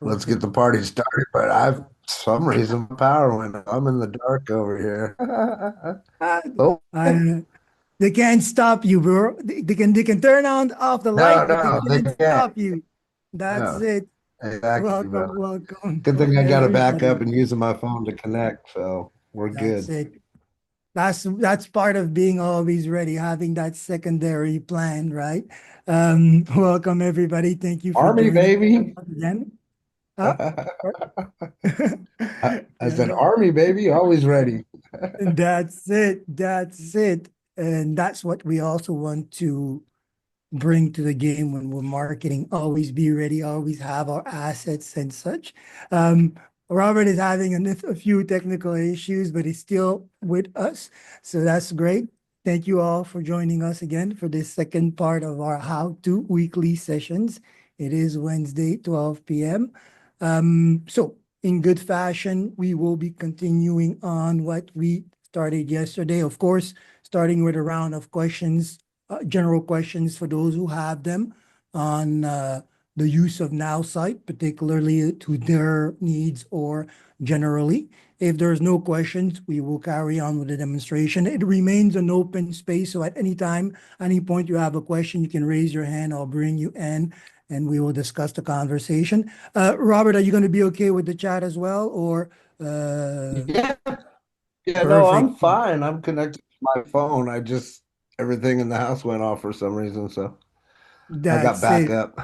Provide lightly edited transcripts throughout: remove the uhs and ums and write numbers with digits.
let's get Perfect. the party started. But I've some reason my power went out. I'm in the dark over here. Uh, Oh uh, they can't stop you, bro. They can turn on off the no, light, but they no, they can't can't. stop you. That's No, it. exactly, bro. Welcome, welcome, Good thing I got a backup everybody. and using my phone to connect, so we're That's good. it. That's part of being always ready, having that secondary plan, right? Welcome everybody. Thank you for Army, joining baby. us again. Huh? I said, Yeah. Army, baby, always ready. And that's it. That's it. And that's what we also want to bring to the game when we're marketing. Always be ready, always have our assets and such. Um, Robert is having a few technical issues, but he's still with us. So that's great. Thank you all for joining us again for this second part of our How To weekly sessions. It is Wednesday, 12 p.m. So in good fashion, we will be continuing on what we started yesterday. Of course, starting with a round of questions, general questions for those who have them on the use of Now site, particularly to their needs or generally. If there's no questions, we will carry on with the demonstration. It remains an open space, so at any time, any point you have a question, you can raise your hand. I'll bring you in, and we will discuss the conversation. Robert, are you going to be okay with the chat as well, or Yeah, yeah, no, I'm perfect? fine. I'm connected to my phone. I just everything in the house went off for some reason, so I got That's it. backup.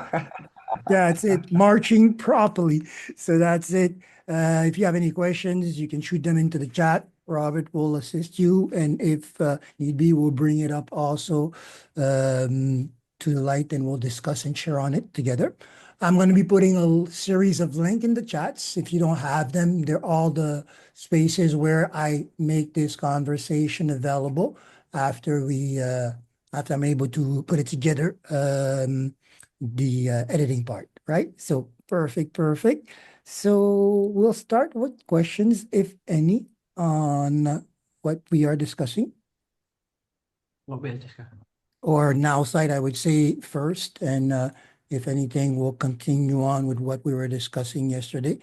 That's it. Marching properly. So that's it. If you have any questions, you can shoot them into the chat. Robert will assist you, and if need be, we'll bring it up also to the light, and we'll discuss and share on it together. I'm going to be putting a series of link in the chats. If you don't have them, they're all the spaces where I make this conversation available after we after I'm able to put it together. The editing part, right? So perfect, perfect. So we'll start with questions, if any, on what we are discussing, or now side, I would say first, and if anything, we'll continue on with what we were discussing yesterday.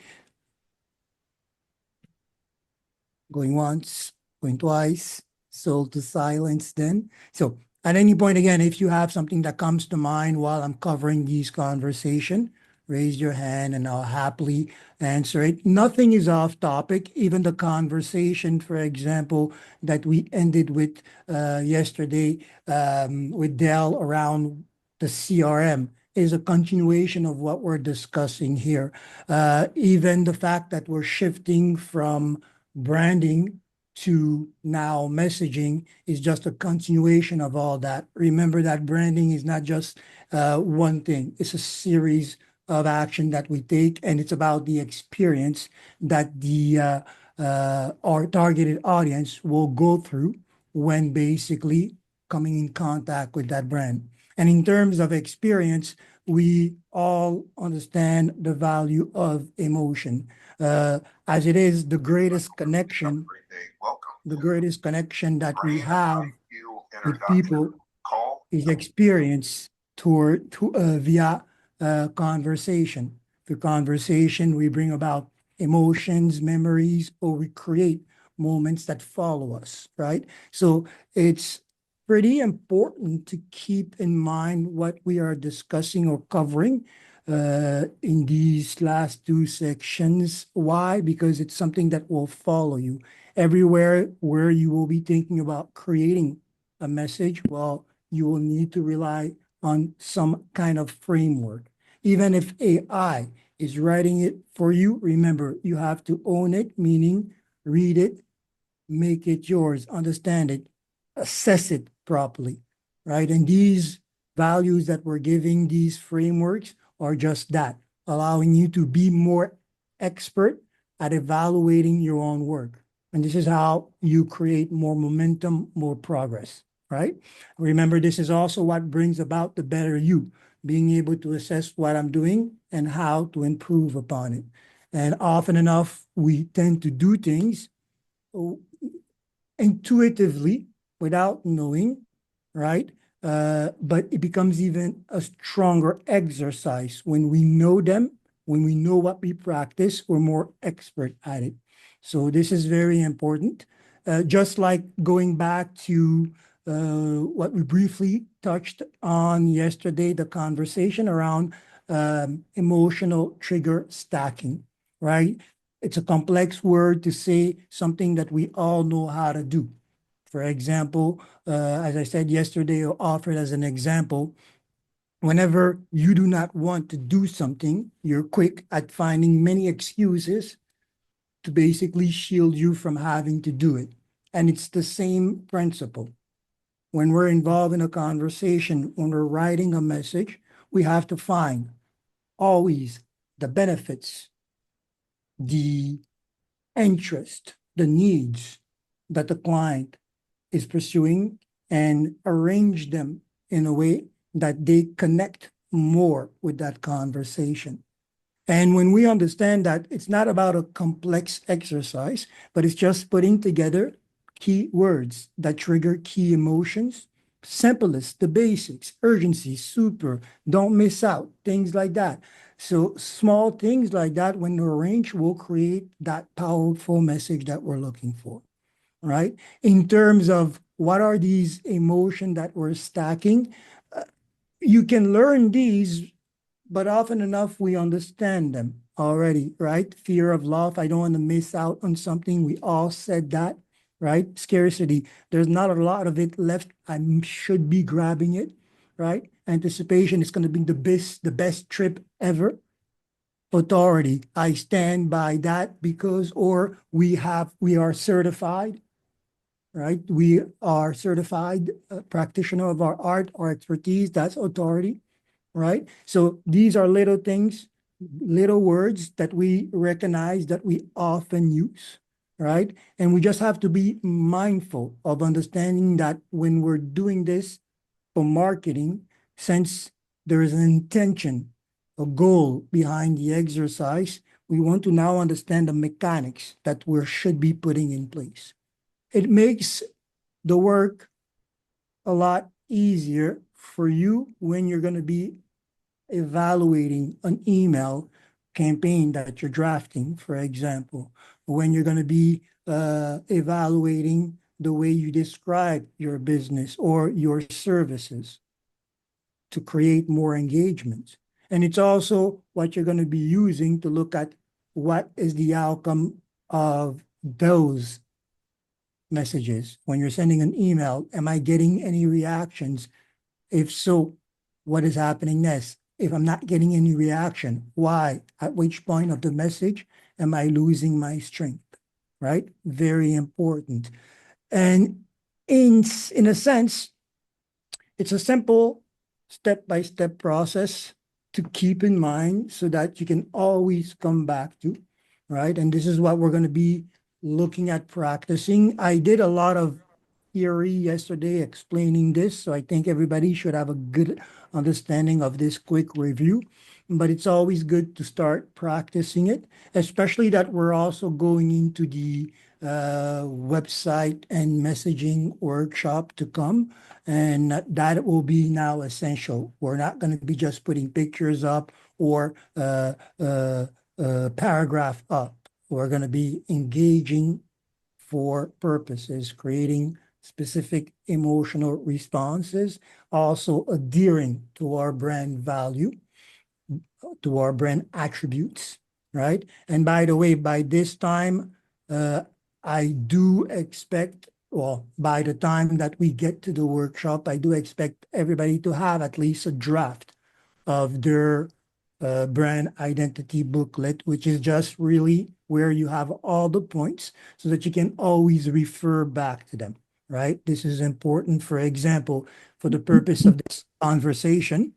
Going once, going twice, sold to silence then. So at any point, again, if you have something that comes to mind while I'm covering these conversation, raise your hand and I'll happily answer it. Nothing is off topic. Even the conversation, for example, that we ended with yesterday with Dell around the CRM is a continuation of what we're discussing here. Even the fact that we're shifting from branding to now messaging is just a continuation of all that. Remember that branding is not just one thing, it's a series of action that we take, and it's about the experience that our targeted audience will go through when basically coming in contact with that brand. And in terms of experience, we all understand the value of emotion. As it is the greatest connection that we have with people is experience via conversation. Through conversation, we bring about emotions, memories, or we create moments that follow us, right? So it's pretty important to keep in mind what we are discussing or covering in these last two sections. Why? Because it's something that will follow you everywhere where you will be thinking about creating a message. Well, you will need to rely on some kind of framework. Even if AI is writing it for you, remember, you have to own it, meaning read it, make it yours, understand it, assess it properly, right? And these values that we're giving, these frameworks are just that, allowing you to be more expert at evaluating your own work. And this is how you create more momentum, more progress, right? Remember, this is also what brings about the better you, being able to assess what I'm doing and how to improve upon it. And often enough, we tend to do things intuitively without knowing, right? But it becomes even a stronger exercise when we know them When we know what we practice, we're more expert at it. So this is very important. Just like going back to what we briefly touched on yesterday, the conversation around emotional trigger stacking, right? It's a complex word to say something that we all know how to do. For example, as I said yesterday, or offered as an example, whenever you do not want to do something, you're quick at finding many excuses to basically shield you from having to do it. And it's the same principle. When we're involved in a conversation, when we're writing a message, we have to find always the benefits, the interest, the needs that the client is pursuing and arrange them in a way that they connect more with that conversation. And when we understand that it's not about a complex exercise, but it's just putting together key words that trigger key emotions, simplest, the basics, urgency, super, don't miss out, things like that. So small things like that, when arranged, will create that powerful message that we're looking for, right? In terms of what are these emotions that we're stacking, you can learn these, but often enough we understand them already, right? Fear of loss. I don't want to miss out on something. We all said that, right? Scarcity. There's not a lot of it left. I should be grabbing it, right? Anticipation is going to be the best trip ever. Authority. I stand by that because, or we are certified, right? We are certified practitioner of our art or expertise. That's authority, right? So these are little things, little words that we recognize that we often use, right? And we just have to be mindful of understanding that when we're doing this for marketing, since there is an intention, a goal behind the exercise, we want to now understand the mechanics that we should be putting in place. It makes the work a lot easier for you when you're going to be evaluating an email campaign that you're drafting, for example, when you're going to be evaluating the way you describe your business or your services to create more engagement. And it's also what you're going to be using to look at what is the outcome of those messages. When you're sending an email, am I getting any reactions? If so, what is happening next? If I'm not getting any reaction, why? At which point of the message am I losing my strength? Right? Very important. And in a sense, it's a simple step-by-step process to keep in mind so that you can always come back to, right? And this is what we're going to be looking at practicing. I did a lot of theory yesterday explaining this, so I think everybody should have a good understanding of this quick review. But it's always good to start practicing it, especially that we're also going into the website and messaging workshop to come. And that will be now essential. We're not going to be just putting pictures up or paragraph up. We're going to be engaging for purposes, creating specific emotional responses, also adhering to our brand value, to our brand attributes, right? And by the way, by this time, I do expect, well, by the time that we get to the workshop, I do expect everybody to have at least a draft of their brand identity booklet, which is just really where you have all the points so that you can always refer back to them, right? This is important. For example, for the purpose of this conversation,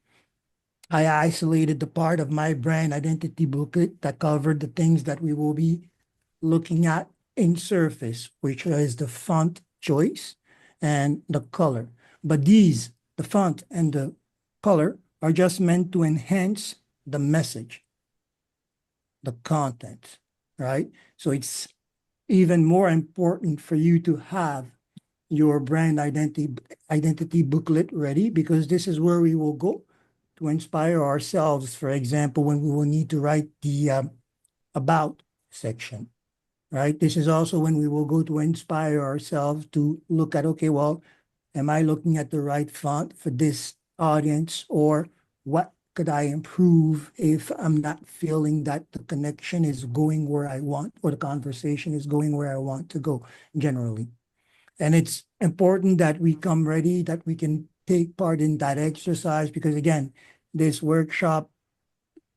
I isolated the part of my brand identity booklet that covered the things that we will be looking at in Surface, which is the font choice and the color. But these, the font and the color, are just meant to enhance the message, the content, right? So it's even more important for you to have your brand identity booklet ready because this is where we will go to inspire ourselves, for example, when we will need to write the about section, right? This is also when we will go to inspire ourselves to look at, okay, well, am I looking at the right font for this audience, or what could I improve if I'm not feeling that the connection is going where I want, or the conversation is going where I want to go generally. And it's important that we come ready, that we can take part in that exercise, because again, this workshop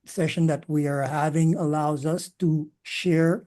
session that we are having allows us to share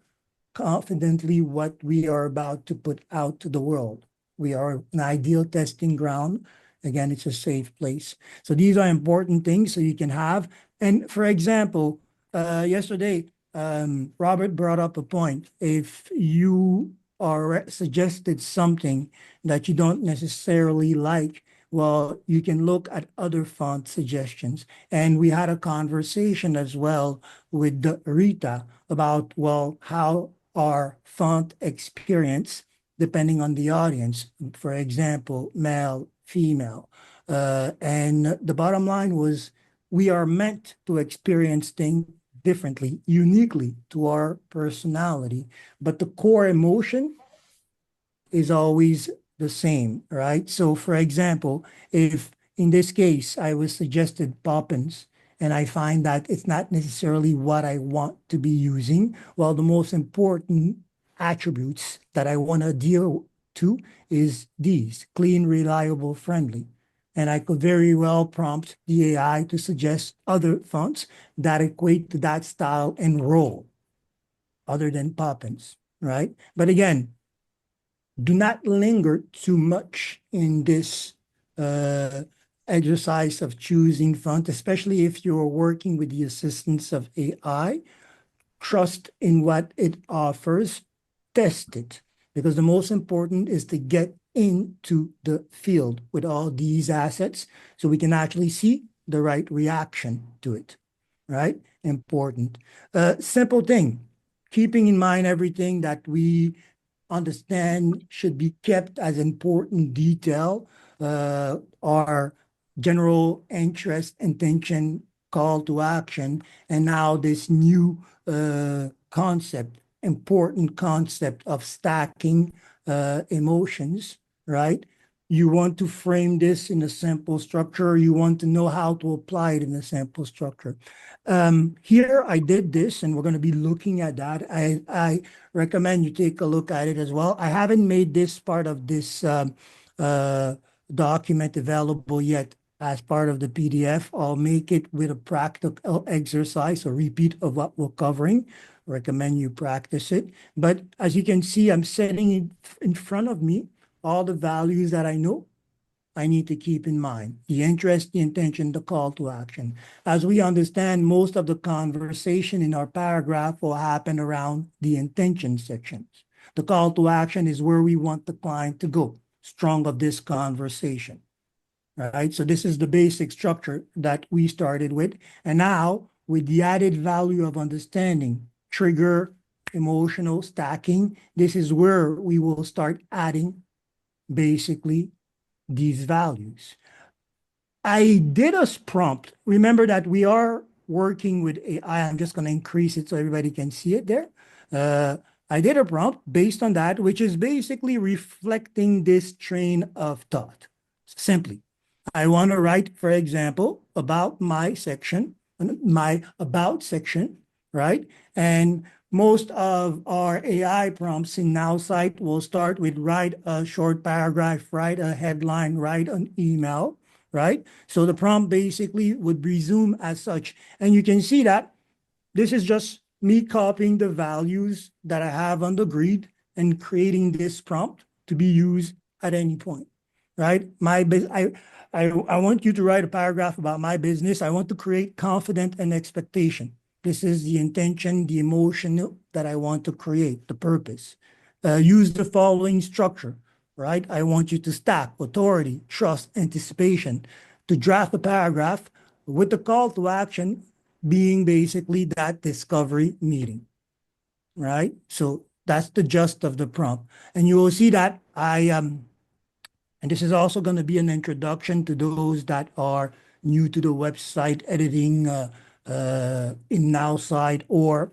confidently what we are about to put out to the world. We are an ideal testing ground. Again, it's a safe place. So these are important things so you can have. And for example, yesterday, Robert brought up a point. If you are suggested something that you don't necessarily like, well, you can look at other font suggestions. And we had a conversation as well with Rita about, well, how our font experience depending on the audience, for example, male, female. And the bottom line was we are meant to experience things differently, uniquely to our personality, but the core emotion is always the same, right? So for example, if in this case I was suggested Poppins and I find that it's not necessarily what I want to be using, well, the most important attributes that I want to deal to is these: clean, reliable, friendly. And I could very well prompt the AI to suggest other fonts that equate to that style and role other than Poppins, right? But again, do not linger too much in this uh, exercise of choosing font, especially if you're working with the assistance of AI. Trust in what it offers, test it, because the most important is to get into the field with all these assets so we can actually see the right reaction to it, right? Important. Simple thing, keeping in mind everything that we understand should be kept as important detail, our general interest, intention, call to action, and now this new concept, important concept of stacking emotions, right? You want to frame this in a simple structure. You want to know how to apply it in a simple structure. Here I did this, and we're going to be looking at that. I recommend you take a look at it as well. I haven't made this part of this uh, document available yet as part of the PDF. I'll make it with a practical exercise, a repeat of what we're covering. Recommend you practice it. But as you can see, I'm setting it in front of me all the values that I know I need to keep in mind: the interest, the intention, the call to action. As we understand, most of the conversation in our paragraph will happen around the intention sections. The call to action is where we want the client to go, strong of this conversation, right? So this is the basic structure that we started with. And now, with the added value of understanding, trigger, emotional stacking, this is where we will start adding basically these values. I did a prompt. Remember that we are working with AI. I'm just going to increase it so everybody can see it there. I did a prompt based on that, which is basically reflecting this train of thought. Simply, I want to write, for example, about my section, my about section, right? And most of our AI prompts in NowSite will start with write a short paragraph, write a headline, write an email, right? So the prompt basically would resume as such. And you can see that this is just me copying the values that I have on the grid and creating this prompt to be used at any point, right? I want you to write a paragraph about my business. I want to create confidence and expectation. This is the intention, the emotion that I want to create, the purpose. Use the following structure, right? I want you to stack authority, trust, anticipation to draft a paragraph with the call to action being basically that discovery meeting, right? So that's the gist of the prompt. And you will see that and this is also going to be an introduction to those that are new to the website editing in Now site or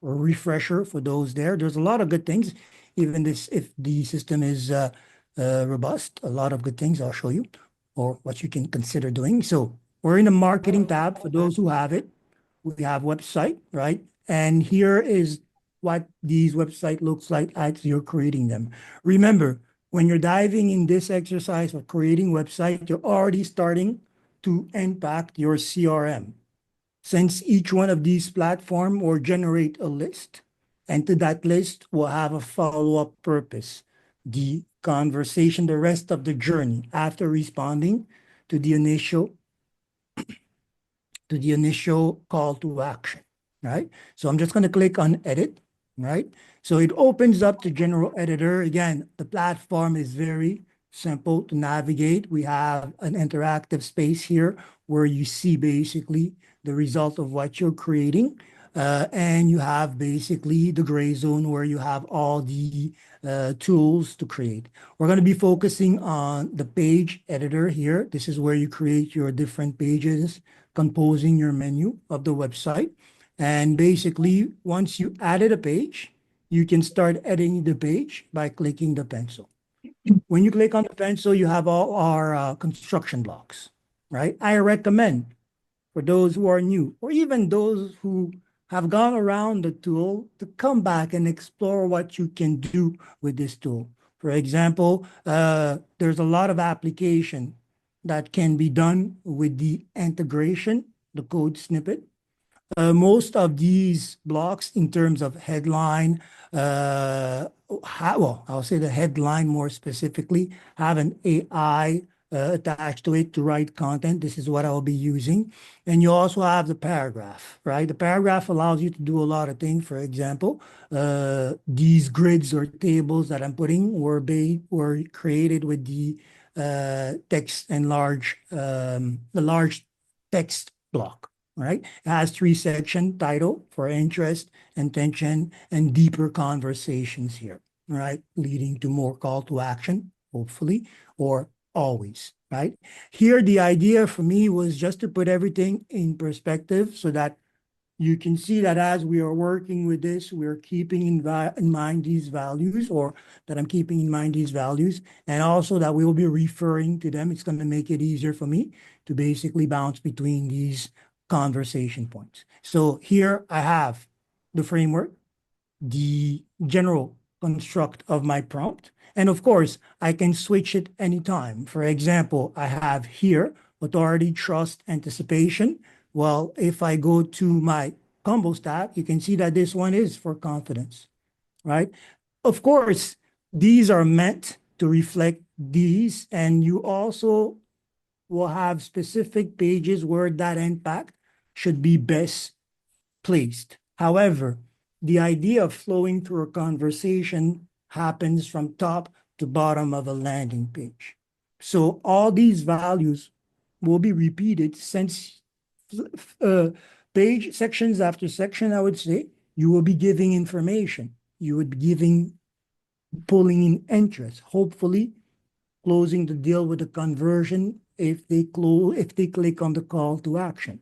refresher for those there. There's a lot of good things. Even this, if the system is robust, a lot of good things I'll show you or what you can consider doing. So we're in the marketing tab for those who have it. We have website, right? And here is what these website looks like as you're creating them. Remember, when you're diving in this exercise of creating website, you're already starting to impact your CRM. Since each one of these platform will generate a list, and to that list will have a follow-up purpose, the conversation, the rest of the journey after responding to the initial call to action, right? So I'm just going to click on edit, right? So it opens up the general editor. Again, the platform is very simple to navigate. We have an interactive space here where you see basically the result of what you're creating. And you have basically the gray zone where you have all the tools to create. We're going to be focusing on the page editor here. This is where you create your different pages, composing your menu of the website. And basically, once you added a page, you can start editing the page by clicking the pencil. When you click on the pencil, you have all our construction blocks, right? I recommend for those who are new, or even those who have gone around the tool, to come back and explore what you can do with this tool. For example, there's a lot of application that can be done with the integration, the code snippet. Most of these blocks in terms of headline, well, I'll say the headline more specifically, have an AI attached to it to write content. This is what I'll be using. And you also have the paragraph, right? The paragraph allows you to do a lot of things. For example, these grids or tables that I'm putting were created with the text and the large text block. Right? It has three section title for interest, intention, and deeper conversations here, right? Leading to more call to action, hopefully, or always, right? Here, the idea for me was just to put everything in perspective so that you can see that as we are working with this, we're keeping in mind these values, or that I'm keeping in mind these values, and also that we will be referring to them. It's going to make it easier for me to basically bounce between these conversation points. So here I have the framework, the general construct of my prompt. And of course, I can switch it anytime. For example, I have here authority, trust, anticipation. Well, if I go to my combos tab, you can see that this one is for confidence, right? Of course, these are meant to reflect these, and you also will have specific pages where that impact should be best placed. However, the idea of flowing through a conversation happens from top to bottom of a landing page. So all these values will be repeated since page sections after section, I would say, you will be giving information. You would be pulling in interest, hopefully closing the deal with the conversion if they click on the call to action,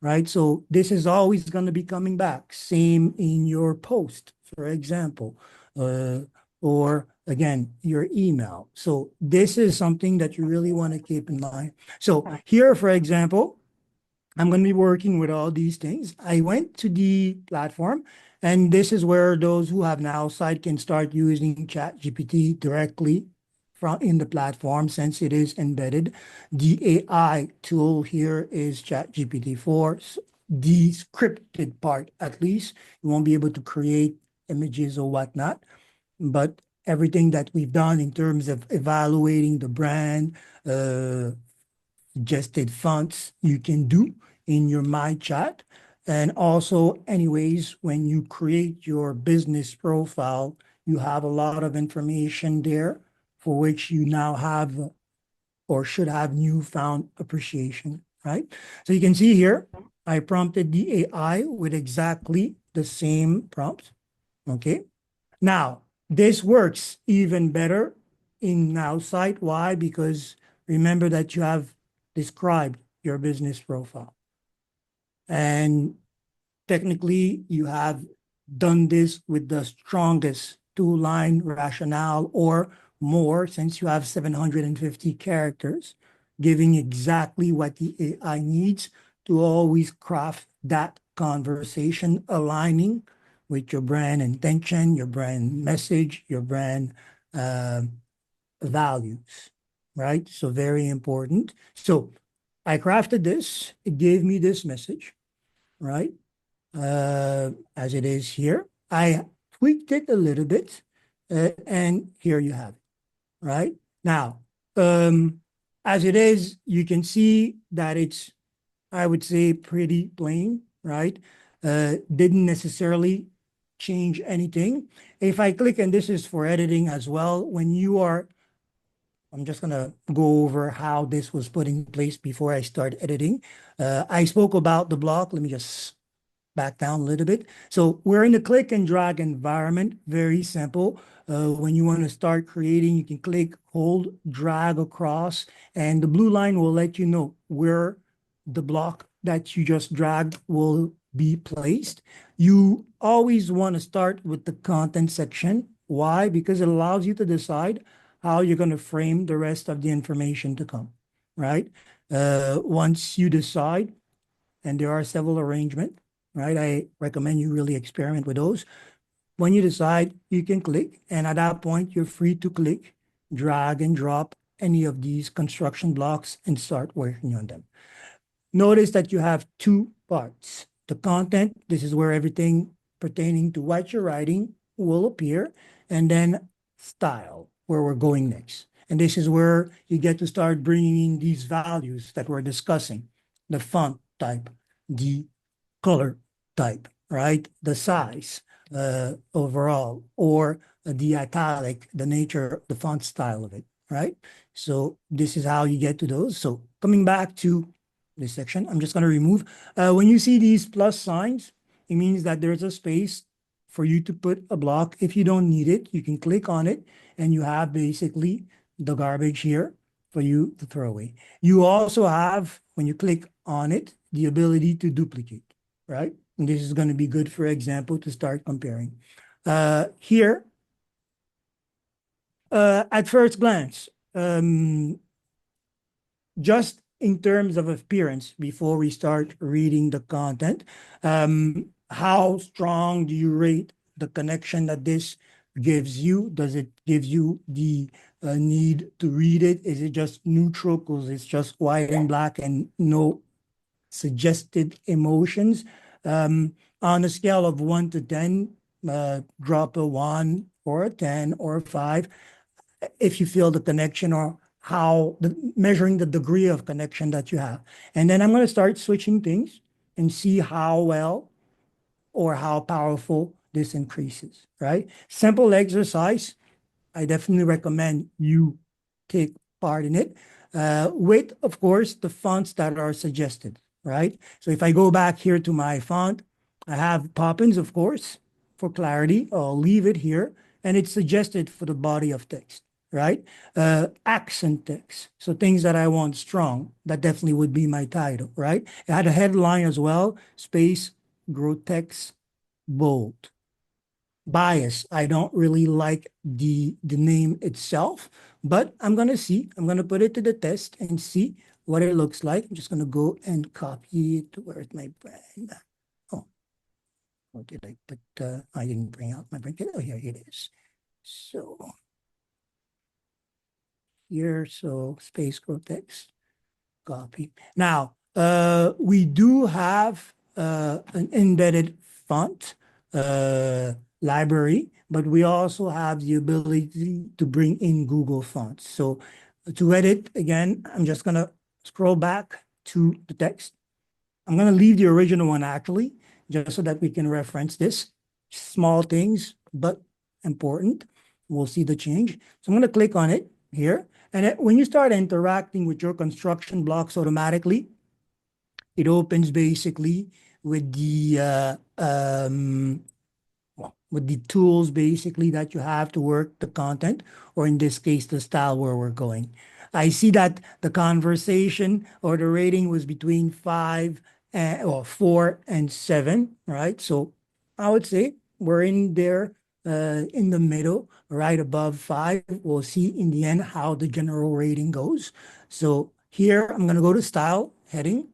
right? So this is always going to be coming back. Same in your post, for example, or again, your email. So this is something that you really want to keep in mind. So here, for example, I'm going to be working with all these things. I went to the platform, and this is where those who have Now site can start using ChatGPT directly from in the platform since it is embedded. The AI tool here is ChatGPT 4. The scripted part, at least, you won't be able to create images or whatnot, but everything that we've done in terms of evaluating the brand, suggested fonts you can do in your My Chat. And also, anyways, when you create your business profile, you have a lot of information there for which you now have or should have newfound appreciation, right? So you can see here, I prompted the AI with exactly the same prompt, okay? Now, this works even better in Now site. Why? Because remember that you have describe your business profile. And technically, you have done this with the strongest two-line rationale or more, since you have 750 characters, giving exactly what the AI needs to always craft that conversation, aligning with your brand intention, your brand message, your brand uh, values, right? So very important. So I crafted this. It gave me this message, right? As it is here. I tweaked it a little bit, and here you have it, right? Now, as it is, you can see that it's, I would say, pretty plain, right? Didn't necessarily change anything. If I click, and this is for editing as well, when you are, I'm just going to go over how this was put in place before I start editing. I spoke about the block. Let me just back down a little bit. So we're in the click and drag environment, very simple. When you want to start creating, you can click, hold, drag across, and the blue line will let you know where the block that you just dragged will be placed. You always want to start with the content section. Why? Because it allows you to decide how you're going to frame the rest of the information to come, right? Once you decide, and there are several arrangements, right? I recommend you really experiment with those. When you decide, you can click, and at that point, you're free to click, drag and drop any of these construction blocks and start working on them. Notice that you have two parts. The content, this is where everything pertaining to what you're writing will appear, and then style, where we're going next. And this is where you get to start bringing in these values that we're discussing, the font type, the color type, right? The size overall, or the italic, the nature, the font style of it, right? So this is how you get to those. So coming back to this section, I'm just going to remove. When you see these plus signs, it means that there's a space for you to put a block. If you don't need it, you can click on it, and you have basically the garbage here for you to throw away. You also have, when you click on it, the ability to duplicate, right? And this is going to be good, for example, to start comparing. Here, at first glance, just in terms of appearance, before we start reading the content, how strong do you rate the connection that this gives you? Does it give you the need to read it? Is it just neutral because it's just white and black and no suggested emotions? On a scale of 1 to 10, drop a 1 or a 10 or a 5 if you feel the connection, or measuring the degree of connection that you have. And then I'm going to start switching things and see how well or how powerful this increases, right? Simple exercise. I definitely recommend you take part in it, with, of course, the fonts that are suggested, right? So if I go back here to my font, I have Poppins, of course, for clarity. I'll leave it here, and it's suggested for the body of text, right? Accent text, so things that I want strong, that definitely would be my title, right? It had a headline as well, space, grotesque, bold. Bias. I don't really like the name itself, but I'm gonna see. I'm gonna put it to the test and see what it looks like. I'm just gonna go and copy it. Where's my brand? Oh, what did I put? I didn't bring out my brand. Oh, here it is. So here, so space quote text, copy. Now, we do have an embedded font library, but we also have the ability to bring in Google Fonts. So to edit, again, I'm just going to scroll back to the text. I'm going to leave the original one, actually, just so that we can reference this. Small things, but important. We'll see the change. So I'm going to click on it here. And when you start interacting with your construction blocks automatically, it opens basically with with the tools basically that you have to work the content, or in this case, the style where we're going. I see that the conversation or the rating was between five and or 4 and 7, right? So I would say we're in there in the middle, right above five. We'll see in the end how the general rating goes. So here I'm going to go to style heading.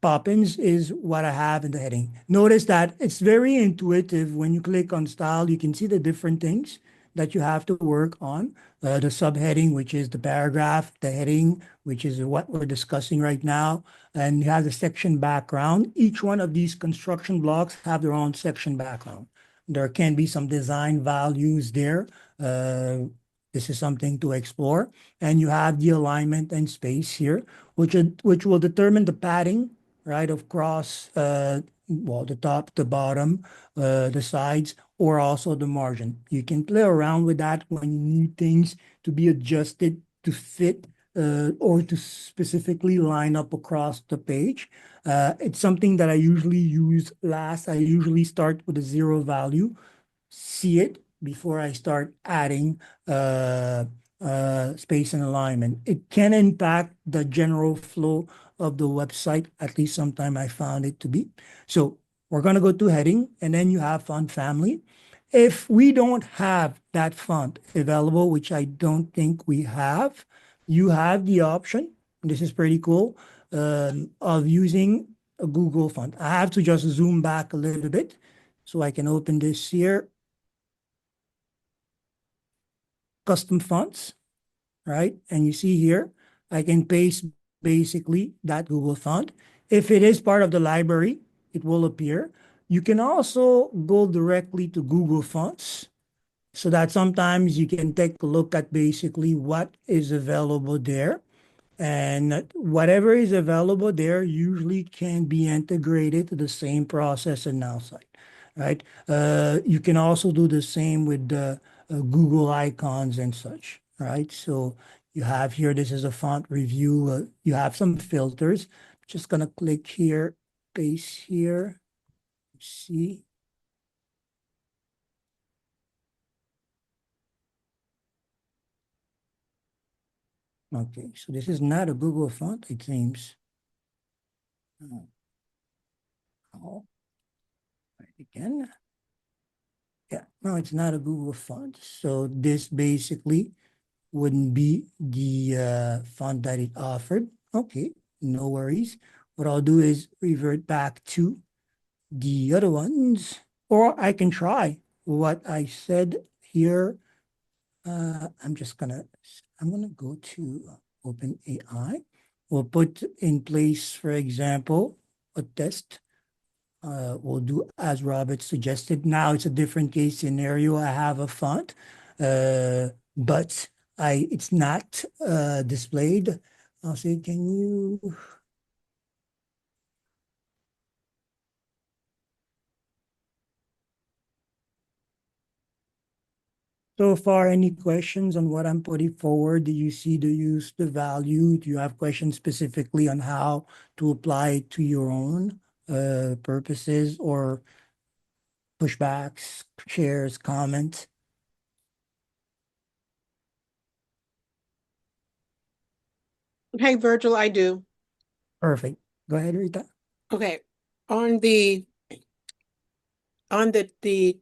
Poppins is what I have in the heading. Notice that it's very intuitive. When you click on style, you can see the different things that you have to work on. The subheading, which is the paragraph, the heading, which is what we're discussing right now, and you have the section background. Each one of these construction blocks have their own section background. There can be some design values there. Uh, this is something to explore. And you have the alignment and space here, which will determine the padding, right, of cross, well, the top, the bottom, the sides, or also the margin. You can play around with that when you need things to be adjusted to fit or to specifically line up across the page. It's something that I usually use last. I usually start with a zero value, see it before I start adding space and alignment. It can impact the general flow of the website. At least sometime I found it to be. So we're going to go to heading, and then you have font family. If we don't have that font available, which I don't think we have, you have the option, this is pretty cool, of using a Google font. I have to just zoom back a little bit so I can open this here. Custom fonts, right? And you see here, I can paste basically that Google font. If it is part of the library, it will appear. You can also go directly to Google Fonts so that sometimes you can take a look at basically what is available there. And whatever is available there usually can be integrated to the same process on our site, right? You can also do the same with the Google icons and such, right? So you have here, this is a font review. You have some filters. Just gonna click here, paste here, see. Okay, so this is not a Google font, it seems. Oh, right again. Yeah, no, it's not a Google font. So this basically wouldn't be the font that it offered. Okay, no worries. What I'll do is revert back to the other ones, or I can try what I said here. I'm gonna go to OpenAI. We'll put in place, for example, a test. We'll do as Robert suggested. Now it's a different case scenario. I have a font, but it's not displayed. I'll say, can you? So far, any questions on what I'm putting forward? Do you see the use, the value? Do you have questions specifically on how to apply it to your own purposes or pushbacks, shares, comments? Hey, Virgil, I do. Perfect. Go ahead, Rita. Okay. On the on the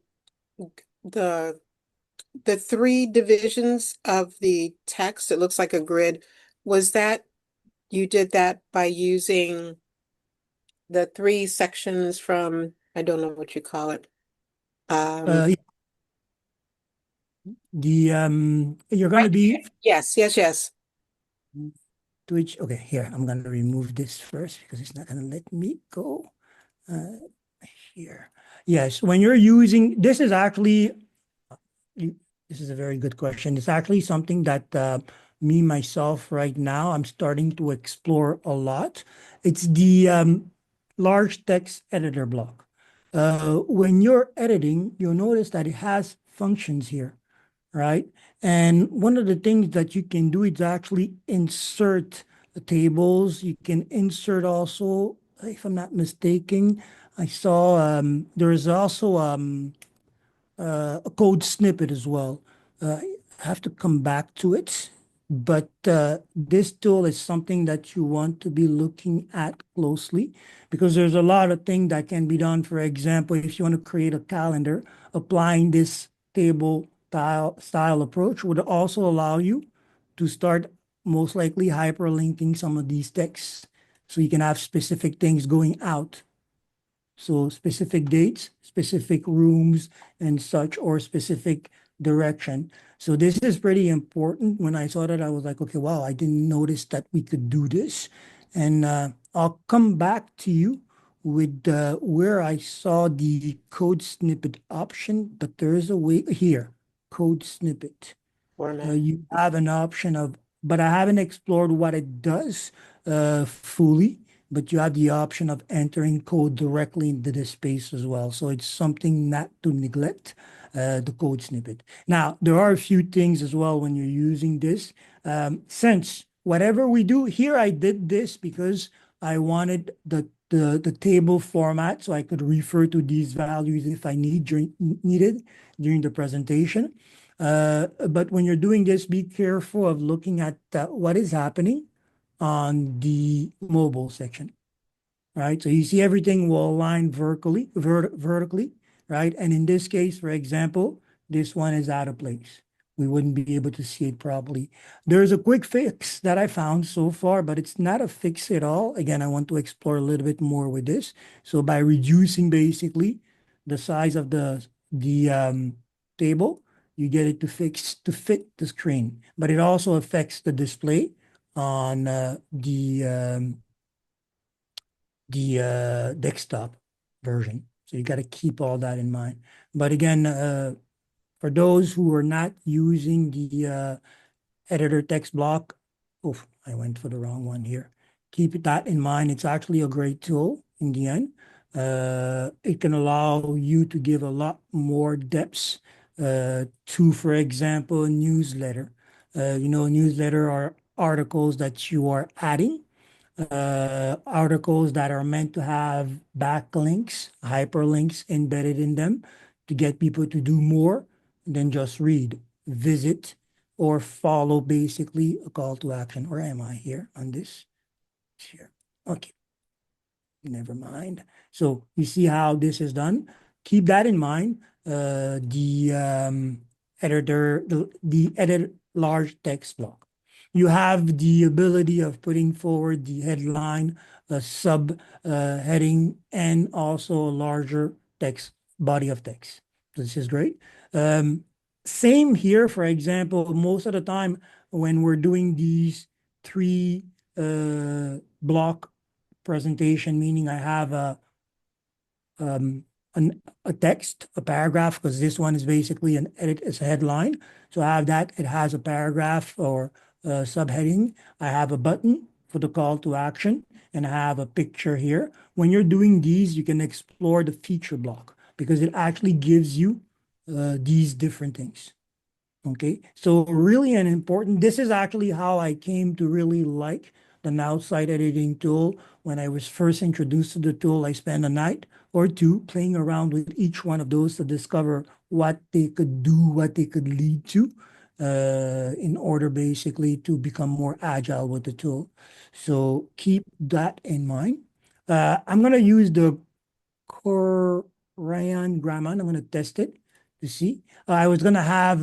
the three divisions of the text, it looks like a grid. Was that you did that by using the three sections from, I don't know what you call it. Um, Yeah, you're going to right. be Yes, yes, yes. Twitch. Okay, here, I'm going to remove this first because it's not going to let me go. Uh, Here. Yes, when you're using, this is actually, this is a very good question. It's actually something that me, myself, right now, I'm starting to explore a lot. It's the large text editor block. When you're editing, you'll notice that it has functions here, right? And one of the things that you can do is actually insert tables. You can insert also, if I'm not mistaken, I saw there is also a code snippet as well. I have to come back to it, but this tool is something that you want to be looking at closely because there's a lot of things that can be done. For example, if you want to create a calendar, applying this table style approach would also allow you to start most likely hyperlinking some of these texts so you can have specific things going out. So specific dates, specific rooms and such, or specific direction. So this is pretty important. When I saw that, I was like, okay, wow, I didn't notice that we could do this. And I'll come back to you with where I saw the code snippet option, but there is a way here, code snippet. Format. You have an option of, but I haven't explored what it does fully, but you have the option of entering code directly into the space as well. So it's something not to neglect, the code snippet. Now, there are a few things as well when you're using this. Since whatever we do here, I did this because I wanted the table format so I could refer to these values if I needed during the presentation. But when you're doing this, be careful of looking at what is happening on the mobile section, right? So you see everything will align vertically, right? And in this case, for example, this one is out of place. We wouldn't be able to see it properly. There's a quick fix that I found so far, but it's not a fix at all. Again, I want to explore a little bit more with this. So by reducing basically the size of the table, you get it to fit the screen, but it also affects the display on the desktop version. So you got to keep all that in mind. But again, for those who are not using the editor text block, oof, I went for the wrong one here. Keep that in mind. It's actually a great tool in the end. It can allow you to give a lot more depths to, for example, a newsletter. Newsletter are articles that you are adding, articles that are meant to have backlinks, hyperlinks embedded in them to get people to do more than just read, visit, or follow basically a call to action. Or am I here on this? Here. Okay. Never mind. So you see how this is done. Keep that in mind. The edit large text block. You have the ability of putting forward the headline, a sub heading, and also a larger text body of text. This is great. Same here, for example, most of the time when we're doing these three block presentation, meaning I have um, a text, a paragraph, because this one is basically an edit, it's a headline. So I have that, it has a paragraph or a subheading. I have a button for the call to action, and I have a picture here. When you're doing these, you can explore the feature block because it actually gives you these different things. Okay, so really an important, this is actually how I came to really like the now site editing tool. When I was first introduced to the tool, I spent a night or two playing around with each one of those to discover what they could do, what they could lead to, in order basically to become more agile with the tool. So keep that in mind. I'm going to use the Korean grammar. I'm going to test it to see. I was going to have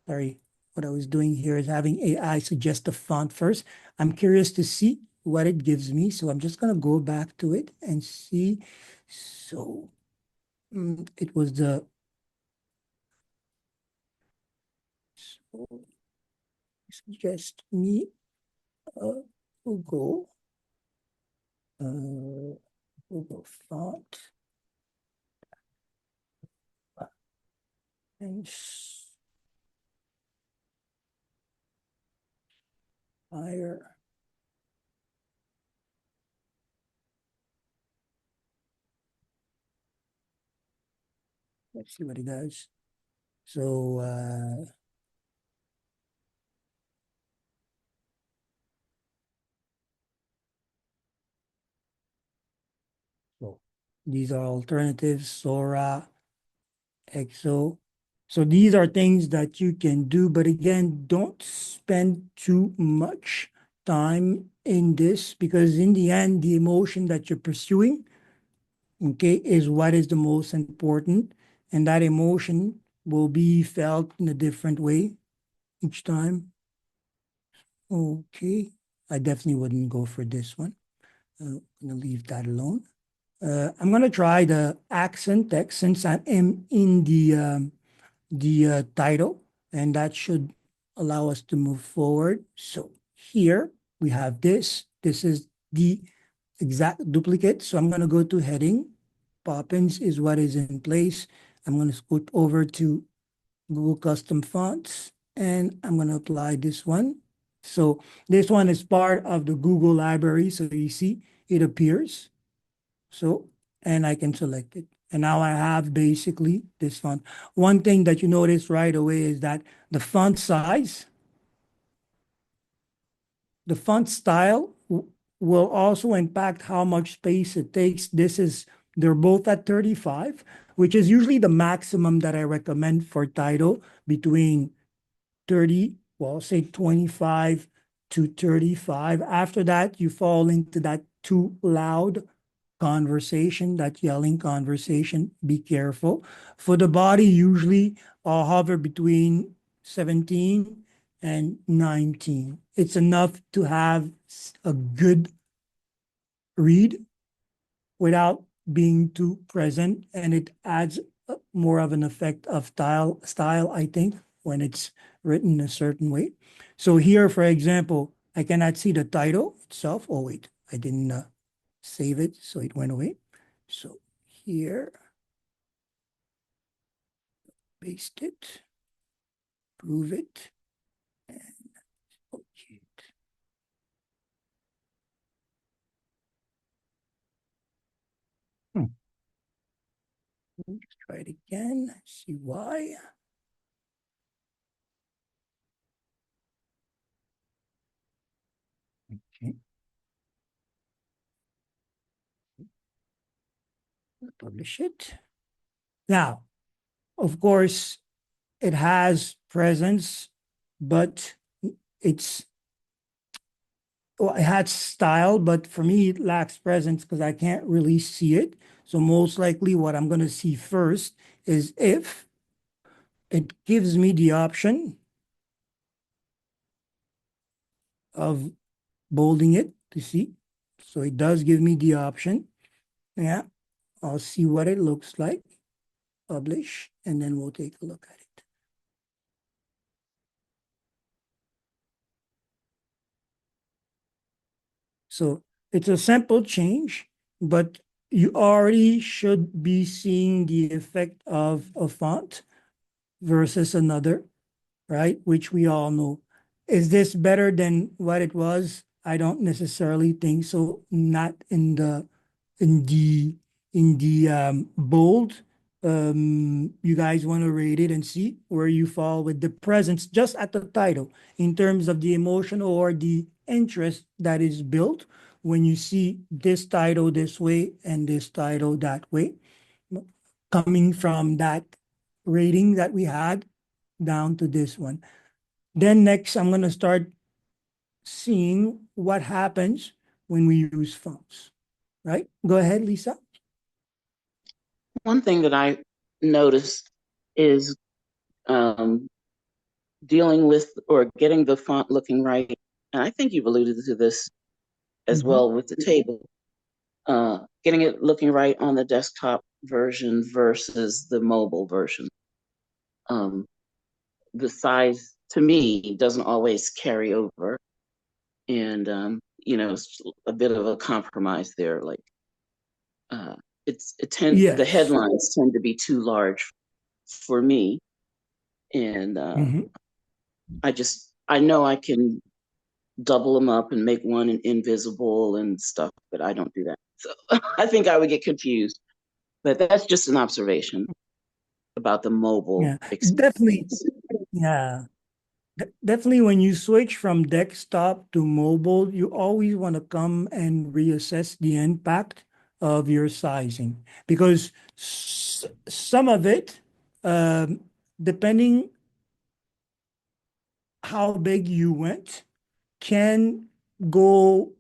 sorry, what I was doing here is having AI suggest the font first. I'm curious to see what it gives me. So I'm just going to go back to it and see. So it was the, so suggest me uh, Google, uh, Google font and fire. Let's see what it does. So, so these are alternatives, Sora, EXO, So these are things that you can do, but again, don't spend too much time in this because in the end, the emotion that you're pursuing, okay, is what is the most important. And that emotion will be felt in a different way each time. Okay, I definitely wouldn't go for this one. I'm gonna leave that alone. I'm gonna try the accent text since I am in the title, and that should allow us to move forward. So here we have this. This is the exact duplicate. So I'm gonna go to heading. Poppins is what is in place. I'm gonna scoot over to Google Custom Fonts, and I'm going to apply this one. So this one is part of the Google library. So you see it appears. So, and I can select it. And now I have basically this font. One thing that you notice right away is that the font size, the font style will also impact how much space it takes. They're both at 35, which is usually the maximum that I recommend for title between 30, well, say 25 to 35. After that, you fall into that too loud conversation, that yelling conversation. Be careful. For the body, usually I'll hover between 17 and 19. It's enough to have a good read without being too present, and it adds more of an effect of style, I think, when it's written a certain way. So here, for example, I cannot see the title itself. Oh, wait, I didn't save it, so it went away. So here, paste it, prove it, and okay. Let's try it again, see why. Okay, publish it. Now, of course, it has presence, but it's well, it had style, but for me, it lacks presence because I can't really see it. So most likely what I'm going to see first is if it gives me the option of bolding it to see. So it does give me the option. Yeah, I'll see what it looks like, publish, and then we'll take a look at it. So it's a simple change, but you already should be seeing the effect of a font versus another, right? Which we all know. Is this better than what it was? I don't necessarily think so. Not in the bold. You guys want to rate it and see where you fall with the presence just at the title in terms of the emotion or the interest that is built when you see this title this way and this title that way, coming from that rating that we had down to this one. Then next, I'm going to start seeing what happens when we use fonts, right? Go ahead, Lisa. One thing that I noticed is dealing with or getting the font looking right. And I think you've alluded to this as well with the table. Getting it looking right on the desktop version versus the mobile version. The size to me doesn't always carry over. And, it's a bit of a compromise there. Like the Yes. headlines tend to be too large for me. And I know I can double them up and make one invisible and stuff, but I don't do that. So I think I would get confused. But that's just an observation about the mobile Yeah, definitely. experience. Yeah. Definitely when you switch from desktop to mobile, you always want to come and reassess the impact of your sizing because some of it, um, depending how big you went, can go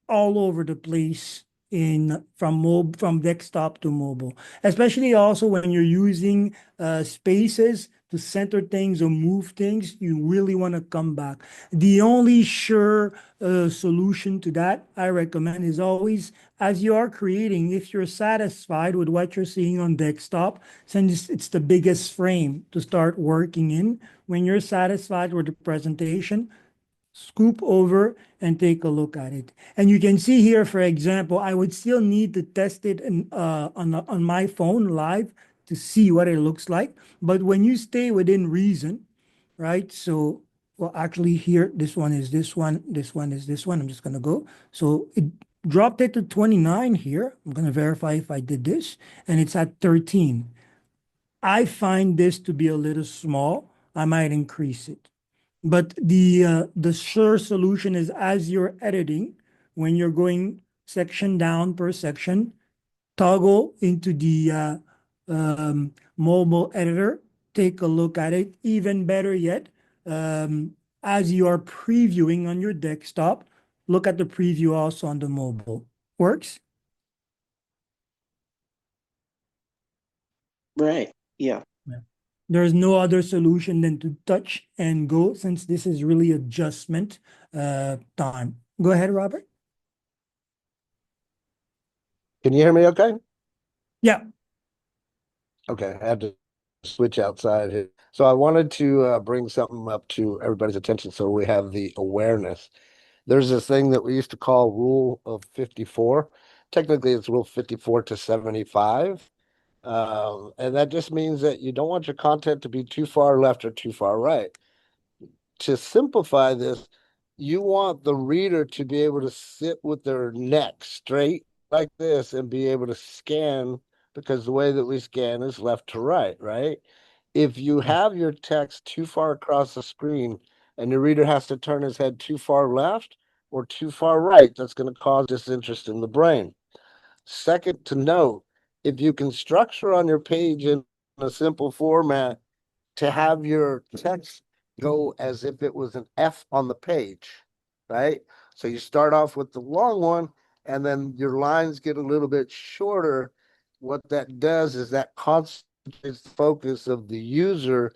all over the place in from desktop to mobile, especially also when you're using spaces to center things or move things. You really want to come back. The only sure solution to that I recommend is always, as you are creating, if you're satisfied with what you're seeing on desktop, since it's the biggest frame to start working in, when you're satisfied with the presentation, scoop over and take a look at it. And you can see here, for example, I would still need to test it on my phone live to see what it looks like. But when you stay within reason, right? So, well, actually here, this one is this one, this one is this one. I'm just going to go. So it dropped it to 29 here. I'm going to verify if I did this, and it's at 13. I find this to be a little small. I might increase it. But the sure solution is, as you're editing, when you're going section down per section, toggle into the mobile editor, take a look at it. Even better yet, as you are previewing on your desktop, look at the preview also on the mobile. Works? Right. Yeah. Yeah. There's no other solution than to touch and go, since this is really adjustment time. Go ahead, Robert. Can you hear me okay? Yeah. Okay, I had to switch outside here. So I wanted to bring something up to everybody's attention so we have the awareness. There's this thing that we used to call Rule of 54. Technically, it's Rule 54 to 75. And that just means that you don't want your content to be too far left or too far right. To simplify this, you want the reader to be able to sit with their neck straight like this and be able to scan, because the way that we scan is left to right, right? If you have your text too far across the screen and your reader has to turn his head too far left or too far right, that's going to cause disinterest in the brain. Second to note, if you can structure on your page in a simple format to have your text go as if it was an F on the page, right? So you start off with the long one and then your lines get a little bit shorter. What that does is that concentrates the focus of the user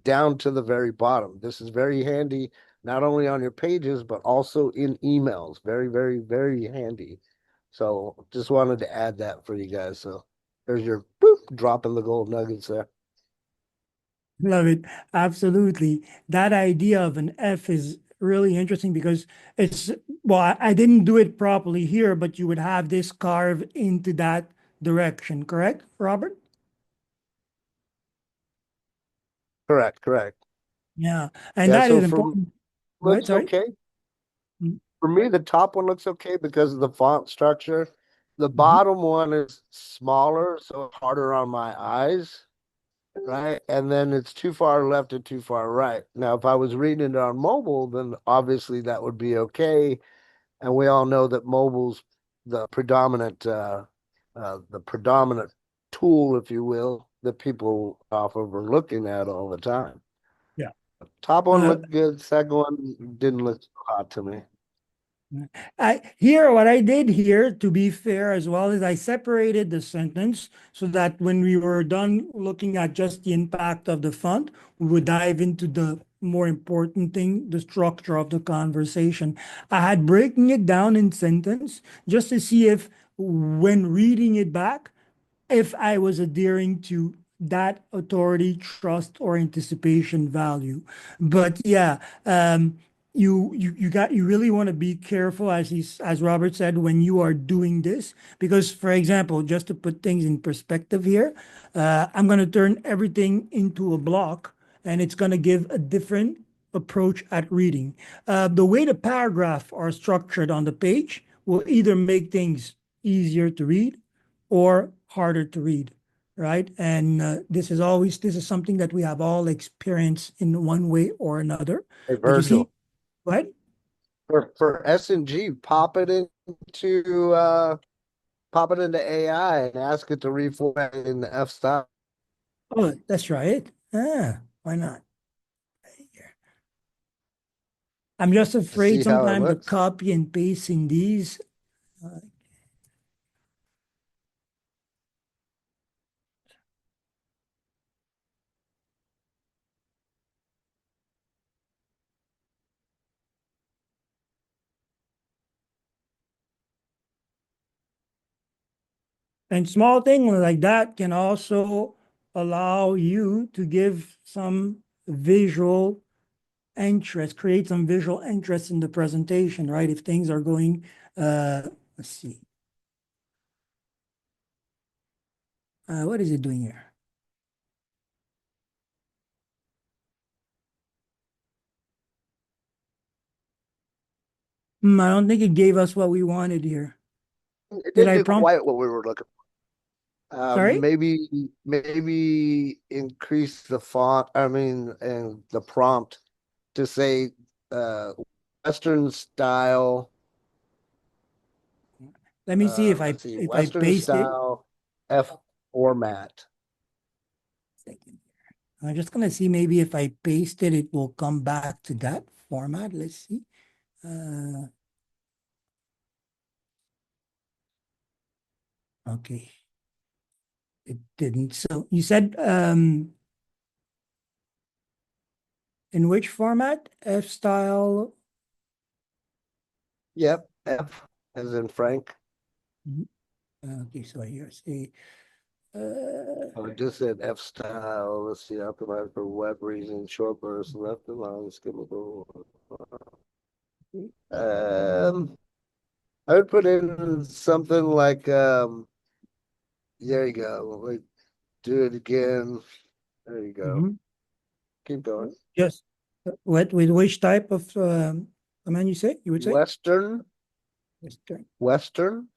down to the very bottom. This is very handy, not only on your pages, but also in emails. Very, very, very handy. So just wanted to add that for you guys. So there's your boop, dropping the gold nuggets there. Love it. Absolutely. That idea of an F is really interesting because it's, well, I didn't do it properly here, but you would have this carve into that direction, correct, Robert? Correct, correct. Yeah. And Yeah, that so is for important. Go ahead, looks sorry. okay. For me, the top one looks okay because of the font structure. The Mhm. bottom one is smaller, so it's harder on my eyes, right? And then it's too far left and too far right. Now, if I was reading it on mobile, then obviously that would be okay. And we all know that mobile's the predominant tool, if you will, that people off of are looking at all the time. Yeah. Top one Uh, looked good. Second one didn't look so hot to me. what I did here, to be fair as well, is I separated the sentence so that when we were done looking at just the impact of the font, we would dive into the more important thing, the structure of the conversation. I had breaking it down in sentence just to see if, when reading it back, if I was adhering to that authority, trust, or anticipation value. But yeah, you really want to be careful, as Robert said, when you are doing this, because, for example, just to put things in perspective here, I'm going to turn everything into a block, and it's going to give a different approach at reading. The way the paragraph are structured on the page will either make things easier to read or harder to read, right? And this is something that we have all experienced in one way or another. Hey, But you see, Virgil, what? for S&G, pop it into AI and ask it to reformat in the F style. Oh, that's right. Why not? Here. I'm just afraid See how it sometimes the looks. copy and pasting these. And small things like that can also allow you to give some visual interest, create some visual interest in the presentation, right? If things are going, let's see. What is it doing here? I don't think it gave us what we wanted here. It Did didn't I do prompt? quite what we were looking for. Sorry? Maybe increase the font, I mean, and the prompt to say Western style. Let me see if Let's see, I Western paste it. style F format. I'm just gonna see maybe if I paste it, it will come back to that format. Let's see. Okay. It didn't. So you said in which format? F style. Yep, F as in Frank. Okay, so here say Oh, it just said F style. Let's see, optimized for web reasons, short bursts, left and long, skippable. Um, I would put in something like there you go. Like, do it again. There you go. mhm. Keep going. Yes. What with which type of command you say? You would say? Western, Western. Western,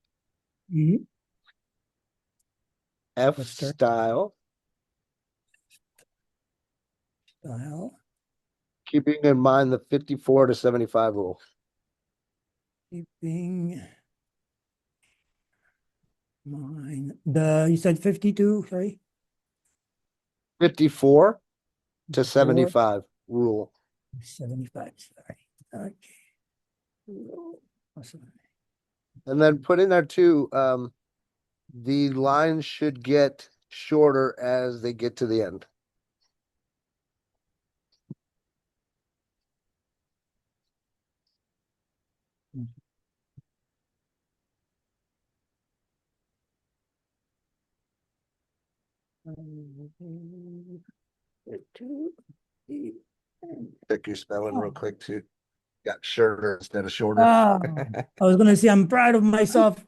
Mhm. F Western style, style. keeping in mind the 54 to 75 rule. Keeping mine. The you said 52, sorry. 54 to 4, 75 rule. 75, sorry. Okay. Awesome. And then put in there too, the lines should get shorter as they get to the end. Check your spelling real quick too. Got shorter instead of shorter. Ah, I was gonna say I'm proud of myself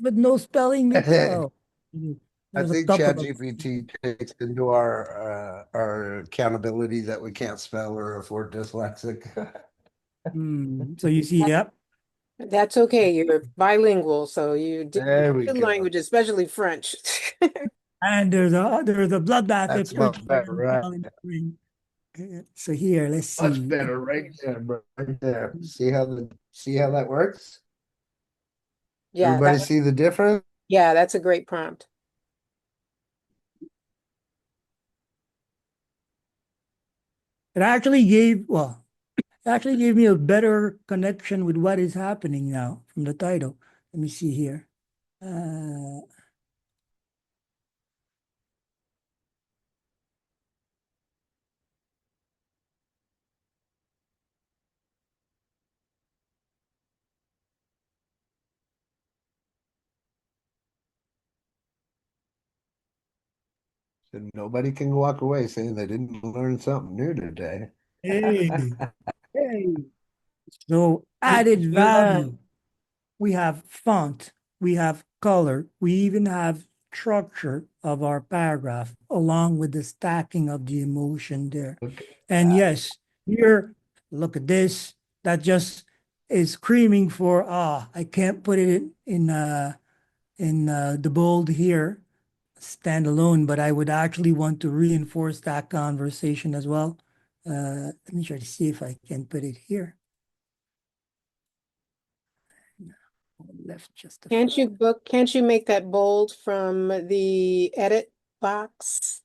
with no spelling I There's a think couple of ChatGPT takes into our accountability that we can't spell or if we're dyslexic. So you see, yep. That's okay. You're bilingual, so you did There we good go. language, especially French. And there's a bloodbath That's much expertise there better, as right? well in between. So here, let's Much see. better right there, bro. Right there. See how that works? Yeah, Everybody see the difference? that's a great prompt. It actually gave, well, it actually gave me a better connection with what is happening now from the title. Let me see here. And nobody can walk away saying they didn't learn something new today. Hey, hey. So Look added at that. value. We have font, we have color, we even have structure of our paragraph along with the stacking of the emotion there. Look at And that. yes, here, look at this. That just is screaming for, I can't put it in the bold here, standalone, but I would actually want to reinforce that conversation as well. Let me try to see if I can put it here. Left just a Can't you make that bold from the edit box?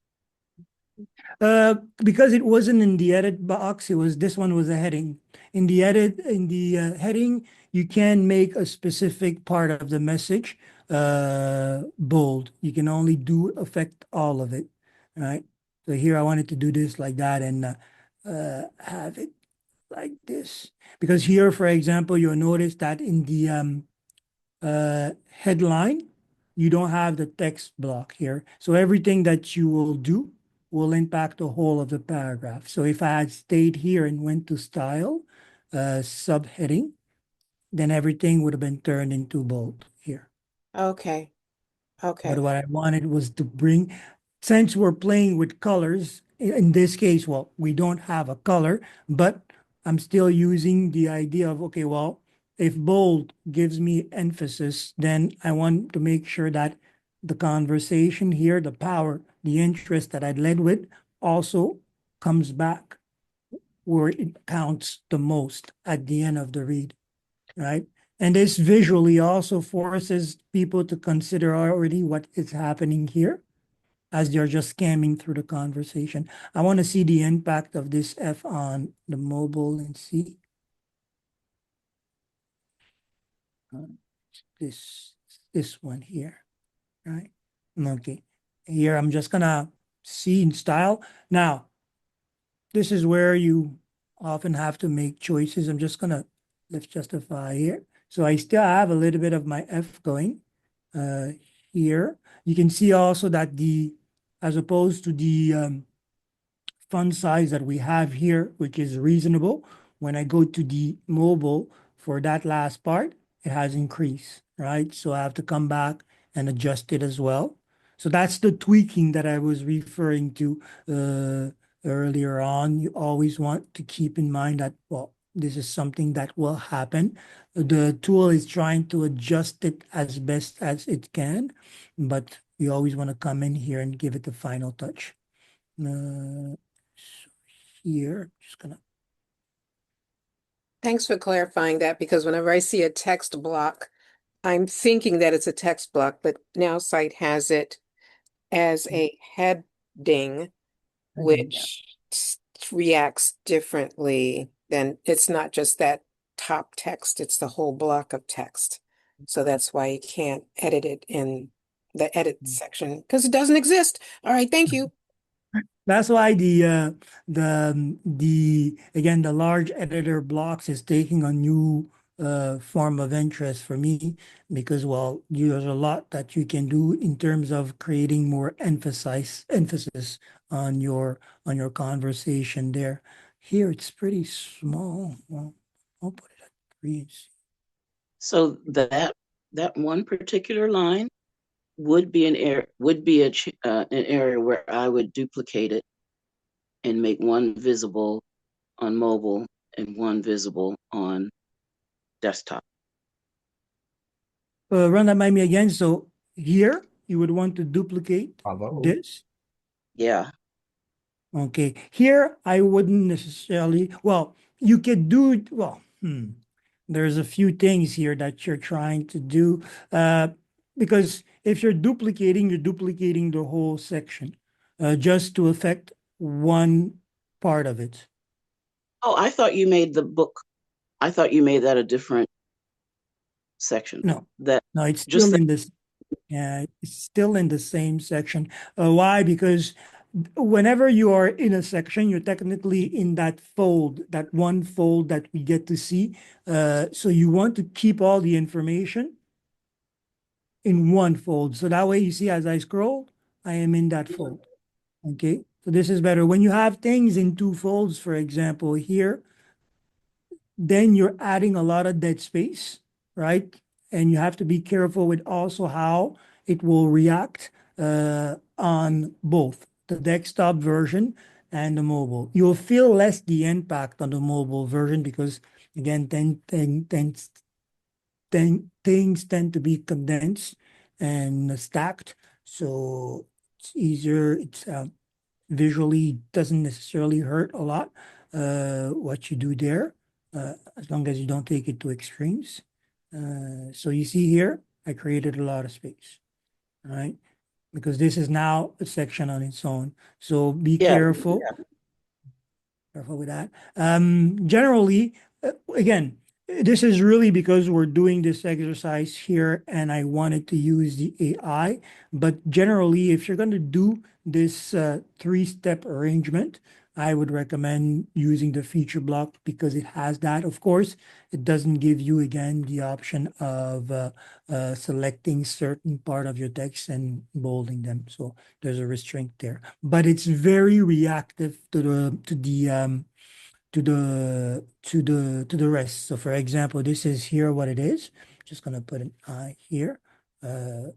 Because it wasn't in the edit box, this one was a heading. In the heading, you can make a specific part of the message bold. You can only affect all of it, right? So here I wanted to do this like that and have it like this. Because here, for example, you'll notice that in the headline, you don't have the text block here. So everything that you will do will impact the whole of the paragraph. So if I had stayed here and went to style, subheading, then everything would have been turned into bold here. Okay. But Okay. what I wanted was to bring, since we're playing with colors, in this case, well, we don't have a color, but I'm still using the idea of, okay, well, if bold gives me emphasis, then I want to make sure that the conversation here, the power, the interest that I led with also comes back where it counts the most at the end of the read, right? And this visually also forces people to consider already what is happening here as they're just scamming through the conversation. I want to see the impact of this F on the mobile and see this this one here, right? Okay. Here I'm just gonna see in style. Now, this is where you often have to make choices. Let's justify here. So I still have a little bit of my F going uh, here. You can see also that as opposed to the font size that we have here, which is reasonable, when I go to the mobile for that last part, it has increased, right? So I have to come back and adjust it as well. So that's the tweaking that I was referring to earlier on. You always want to keep in mind that, well, this is something that will happen. The tool is trying to adjust it as best as it can, but you always want to come in here and give it the final touch. So here, just gonna, Thanks for clarifying that because whenever I see a text block, I'm thinking that it's a text block, but now Site has it as a heading, which reacts differently than it's not just that top text, it's the whole block of text. So that's why you can't edit it in the edit section because it doesn't exist. All right, thank you. that's why the again the large editor blocks is taking a new form of interest for me because well there's a lot that you can do in terms of creating more emphasis on your conversation there. Here it's pretty small. Well, I'll put it at 3 and see. So that one particular line would be an area where I would duplicate it and make one visible on mobile and one visible on desktop. Run that by me again. So here you would want to duplicate Bravo. this. Yeah. Okay. Here I wouldn't necessarily, well, you could do, well, there's a few things here that you're trying to do. Because if you're duplicating the whole section just to affect one part of it. Oh, I thought you made the book. I thought you made that a different section. No, That no, it's just still in this. Yeah, it's still in the same section. Why? Because whenever you are in a section, you're technically in that fold, that one fold that we get to see. So you want to keep all the information in one fold. So that way you see as I scroll, I am in that fold. Okay. So this is better. When you have things in two folds, for example, here, then you're adding a lot of dead space, right? And you have to be careful with also how it will react on both the desktop version and the mobile. You'll feel less the impact on the mobile version because, again, things tend to be condensed and stacked. So it's easier. It's visually doesn't necessarily hurt a lot what you do there, as long as you don't take it to extremes. So you see here, I created a lot of space, all right? because this is now a section on its own. So be Yeah, careful. Careful with that. Generally, again, this is really because we're doing this exercise here and I wanted to use the AI. But generally, if you're going to do this three-step arrangement, I would recommend using the feature block because it has that. Of course, it doesn't give you, again, the option of selecting certain part of your text and bolding them. So there's a restraint there, but it's very reactive to the rest. So for example, this is here what it is. Just gonna put an I here. Add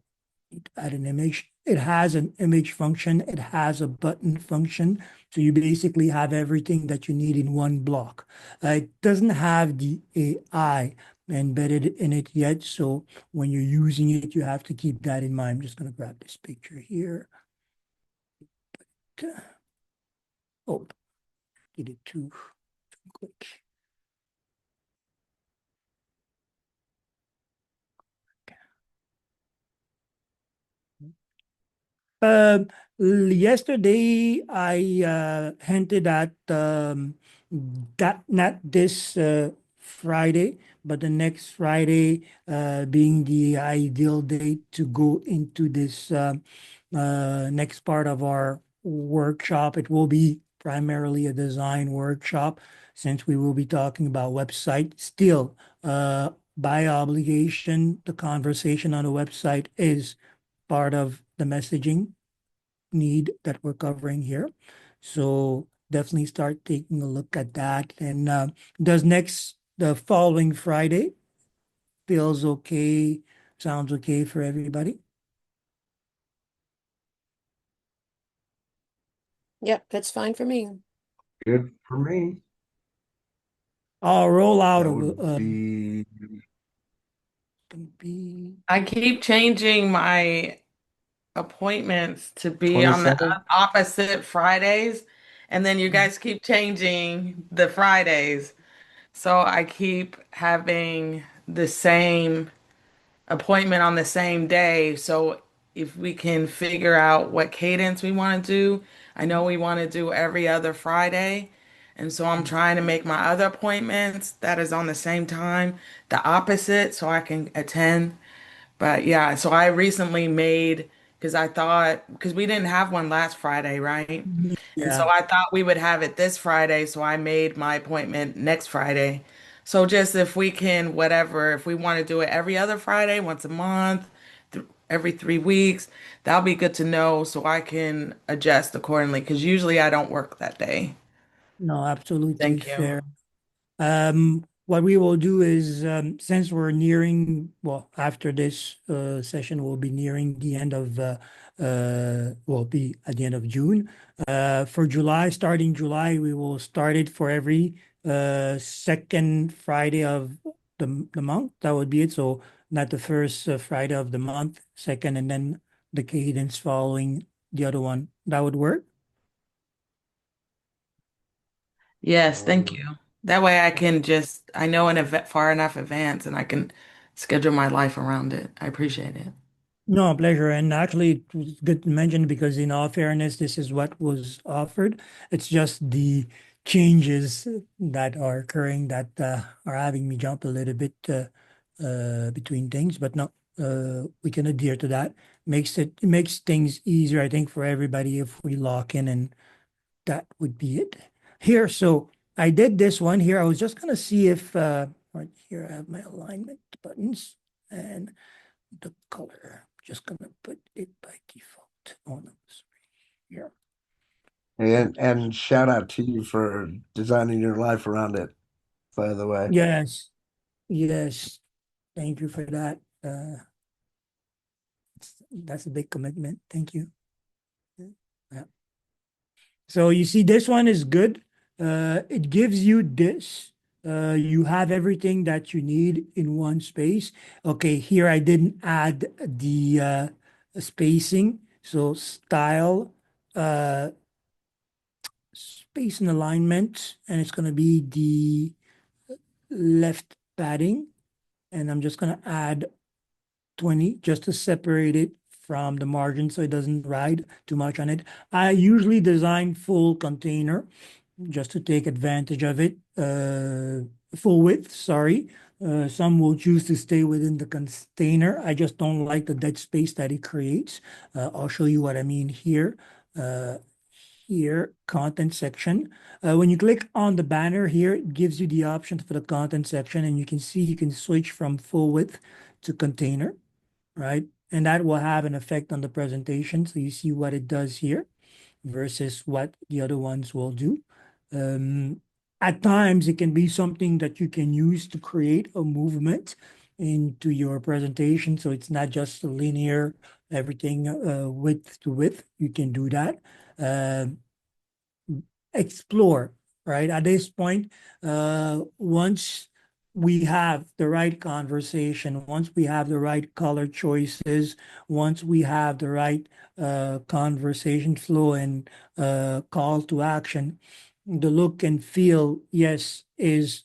an image. It has an image function. It has a button function. So you basically have everything that you need in one block. It doesn't have the AI embedded in it yet. So when you're using it, you have to keep that in mind. I'm just gonna grab this picture here. Oh, did it too quick. Uh, Yesterday, I hinted at that not this Friday, but the next Friday being the ideal date to go into this next part of our workshop. It will be primarily a design workshop since we will be talking about website. Still, by obligation, the conversation on the website is part of the messaging need that we're covering here. So definitely start taking a look at that. And the following Friday feels okay, sounds okay for everybody? Yep, that's fine for me. Good for me. I'll roll out That of would be gonna be I keep changing my appointments to be on the 27th. opposite Fridays, and then you guys keep changing the Fridays. So I keep having the same appointment on the same day. So if we can figure out what cadence we want to do, I know we want to do every other Friday. And so I'm trying to make my other appointments that is on the same time, the opposite, so I can attend. But yeah, so I recently made, because I thought, because we didn't have one last Friday, right? And so yeah. I thought we would have it this Friday, so I made my appointment next Friday. So just if we can, whatever, if we want to do it every other Friday, once a month, every 3 weeks, that'll be good to know so I can adjust accordingly, because usually I don't work that day. No, absolutely Thank you. fair. What we will do is, since we're nearing, well, after this session, we'll be nearing the end of, will be at the end of June. For July, starting July, we will start it for every second Friday of the month. That would be it. So not the first Friday of the month, second, and then the cadence following the other one. That would work. Yes, thank you. That way I can just, I know in far enough advance and I can schedule my life around it. I appreciate it. No, pleasure. And actually, it was good to mention because, in all fairness, this is what was offered. It's just the changes that are occurring that are having me jump a little bit between things. But no, we can adhere to that. It makes things easier, I think, for everybody if we lock in, and that would be it here. So I did this one here. I was just gonna see if right here I have my alignment buttons and the color. Just gonna put it by default on here. And shout out to you for designing your life around it, by the way. Yes, yes. Thank you for that. That's a big commitment. Thank you. Yeah. So you see, this one is good. It gives you this. You have everything that you need in one space. Okay, here I didn't add the spacing. So style, uh, space and alignment, and it's going to be the left padding. And I'm just going to add 20 just to separate it from the margin so it doesn't ride too much on it. I usually design full container just to take advantage of it. Full width, sorry. Some will choose to stay within the container. I just don't like the dead space that it creates. I'll show you what I mean here. Here, content section. When you click on the banner here, it gives you the options for the content section, and you can see you can switch from full width to container, right? And that will have an effect on the presentation. So you see what it does here versus what the other ones will do. At times, it can be something that you can use to create a movement into your presentation. So it's not just linear, everything width to width. You can do that. Explore, right? At this point, once we have the right conversation, once we have the right color choices, once we have the right conversation flow and call to action, the look and feel, yes, is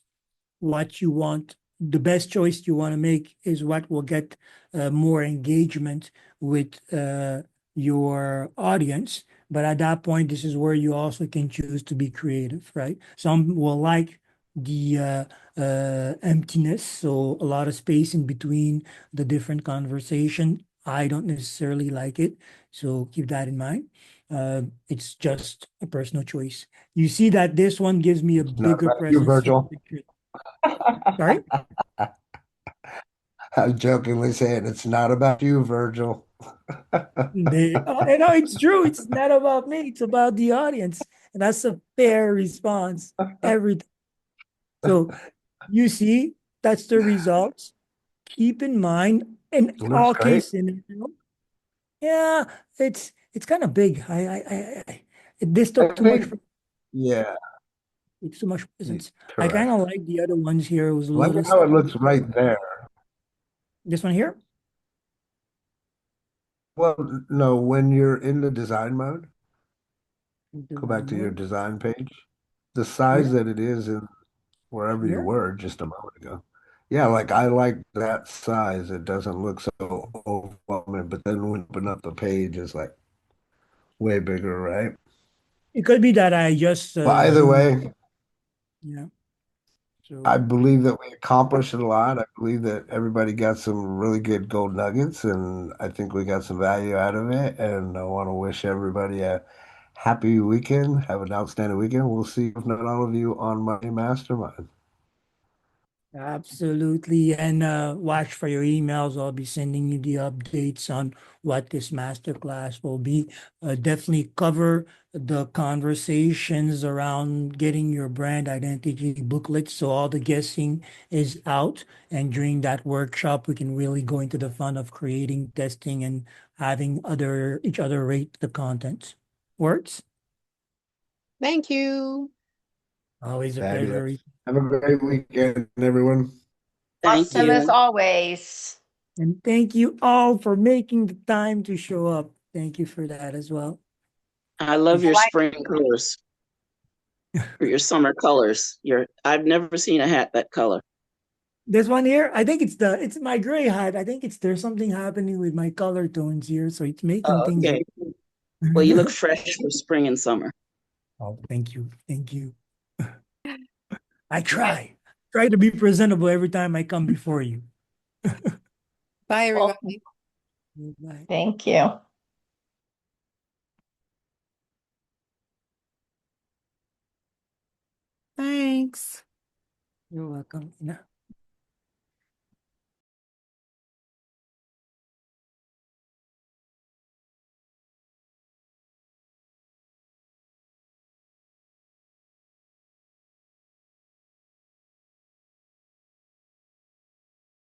what you want. The best choice you want to make is what will get more engagement with your audience. But at that point, this is where you also can choose to be creative, right? Some will like the emptiness, so a lot of space in between the different conversation. I don't necessarily like it, so keep that in mind. It's just a personal choice. You see that this one gives me a It's not bigger about you, presence in Virgil. the picture. Sorry? I was jokingly saying it's not about you, Virgil. It's true. It's not about me. It's about the audience. And that's a fair response. Everything. So you see, that's the results. Keep in mind, in It looks all great. case scenario, yeah, it's kind of big. This I took too much. think, yeah, It's too much presence. I kind correct. of like the other ones here. It was a I like little how it smaller. looks right there. This one here. Well, no, when you're in the design mode, go back to your The design page. The size here, that it is in wherever you here. were just a moment ago. Yeah, like I like that size. It doesn't look so overwhelming, but then when you open up the page, it's like way bigger, right? It could be that I just Well, either zoomed. way, Yeah. I So believe that we accomplished a lot. I believe that everybody got some really good gold nuggets, and I think we got some value out of it. And I want to wish everybody a happy weekend. Have an outstanding weekend. We'll see, if not all of you, on Monday Mastermind. absolutely. And watch for your emails. I'll be sending you the updates on what this masterclass will be. Definitely cover the conversations around getting your brand identity booklet. So all the guessing is out. And during that workshop, we can really go into the fun of creating, testing, and having each other rate the content. Works? Thank you. Always a pleasure. Fabulous. Have a great weekend, everyone. Thank Awesome as you. always. And thank you all for making the time to show up. Thank you for that as well. I love your Like, spring colors or your summer colors. I've never seen a hat that color. This one here, I think it's my gray hat. I think there's something happening with my color tones here, so it's making Oh, things. okay. Well, you look fresh for spring and summer. Oh, thank you. Thank you. I like, try to be presentable every time I come before you. Bye, well, everybody. Bye. thank you. Thanks. You're welcome.